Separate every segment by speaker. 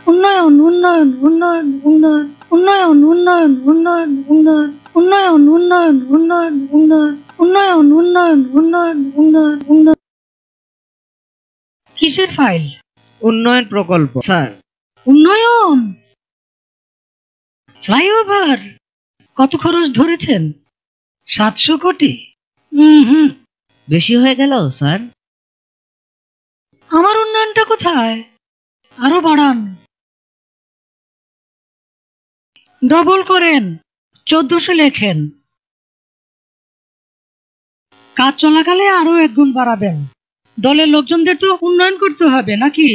Speaker 1: উন্নয়ন উন্নয়ন উন্নয়ন উন্নয়ন উন্নয়ন উন্নয়ন উন্নয়ন উন্নয়ন উন্নয়ন উন্নয়ন উন্নয়ন উন্নয়ন উন্নয়ন উন্নয়ন উন্নয়ন উন্নয়ন। কিসের ফাইল?
Speaker 2: উন্নয়ন প্রকল্প স্যার।
Speaker 1: উন্নয়ন ফ্লাইওভার কত খরচ ধরেছেন? 700 কোটি?
Speaker 2: বেশি হয়ে গেল স্যার।
Speaker 1: আমার উন্নয়নটা কোথায়? আরো বাড়ান, ডবল করেন, 1400 লেখেন। কাজ চলাকালে আরো 1 গুণ বাড়াবেন। দলের লোকজনদের তো উন্নয়ন করতে হবে নাকি?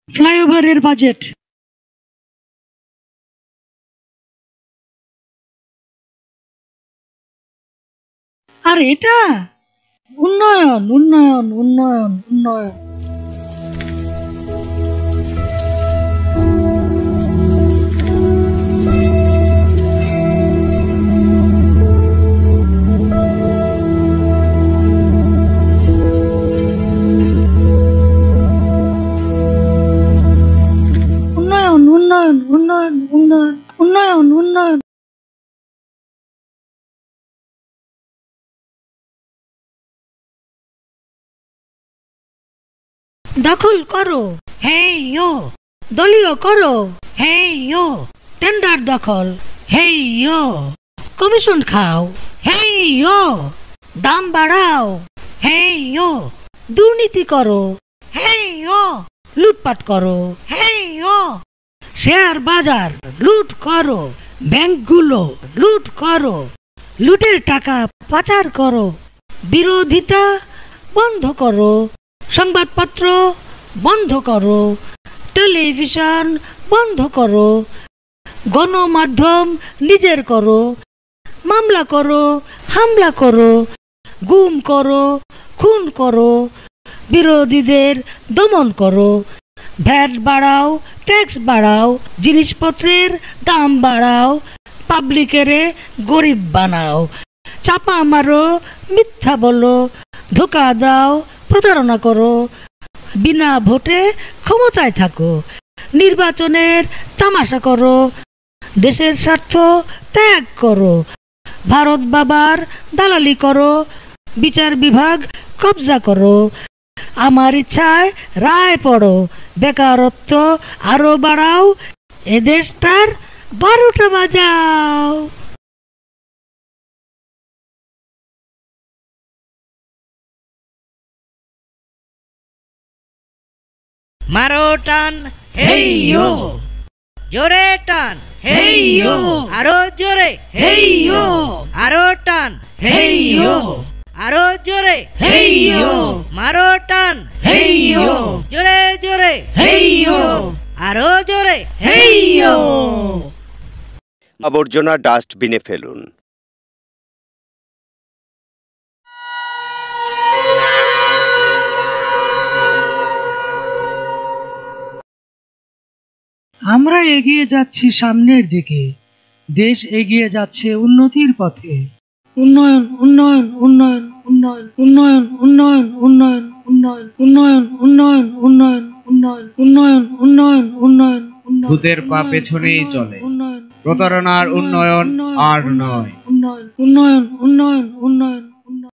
Speaker 1: ফ্লাইওভারের বাজেট আর এটা উন্নয়ন উন্নয়ন উন্নয়ন উন্নয়ন। উন্নয়ন উন্নয়ন উন্নয়ন উন্নয়ন উন্নয়ন উন্নয়ন। দখল করো, হেই ইয়ো। দলীয় করো, হেই ইয়ো। টেন্ডার দখল, হেই ইয়ো। কমিশন খাও, হেই ইয়ো। দাম বাড়াও, হেই ইয়ো। দুর্নীতি করো, হেই ইয়ো। লুটপাট করো, হেই ইয়ো। শেয়ার বাজার লুট করো, ব্যাংকগুলো লুট করো, লুটের টাকা পাচার করো। বিরোধিতা বন্ধ করো, সংবাদপত্র বন্ধ করো, টেলিভিশন বন্ধ করো, গণমাধ্যম নিজের করো। মামলা করো, হামলা করো, গুম করো, খুন করো, বিরোধীদের দমন করো। ভ্যাট বাড়াও, ট্যাক্স বাড়াও, জিনিসপত্রের দাম বাড়াও, পাবলিকের গরিব বানাও। চাপা মারো, মিথ্যা বলো, ধোকা দাও, প্রতারণা করো। বিনা ভোটে ক্ষমতায় থাকো, নির্বাচনের তামাশা করো। দেশের স্বার্থ ত্যাগ করো, ভারত বাবার দালালি করো, বিচার বিভাগ কবজা করো। আমার ইচ্ছায় রায় পড়ো, বেকারত্ব আরো বাড়াও, এ দেশটার 12টা বাজাও।
Speaker 2: মারো টান, হেই ইয়ো। জোরে টান, হেই ইয়ো। আরো জোরে, হেই ইয়ো। আরো টান, হেই ইয়ো। আরো জোরে, হেই ইয়ো। মারো টান, হেই ইয়ো। জোরে জোরে, হেই ইয়ো। আরো জোরে, হেই ইয়ো।
Speaker 3: আবর্জনা ডাস্টবিনে ফেলুন।
Speaker 1: আমরা এগিয়ে যাচ্ছি সামনের দিকে, দেশ এগিয়ে যাচ্ছে উন্নতির পথে। উন্নয়ন উন্নয়ন উন্নয়ন উন্নয়ন উন্নয়ন উন্নয়ন উন্নয়ন উন্নয়ন উন্নয়ন উন্নয়ন উন্নয়ন উন্নয়ন উন্নয়ন উন্নয়ন উন্নয়ন।
Speaker 4: ভূতের পা পেছনেই চলে, প্রতারণার উন্নয়ন আর নয়।
Speaker 1: উন্নয়ন উন্নয়ন উন্নয়ন উন্নয়ন।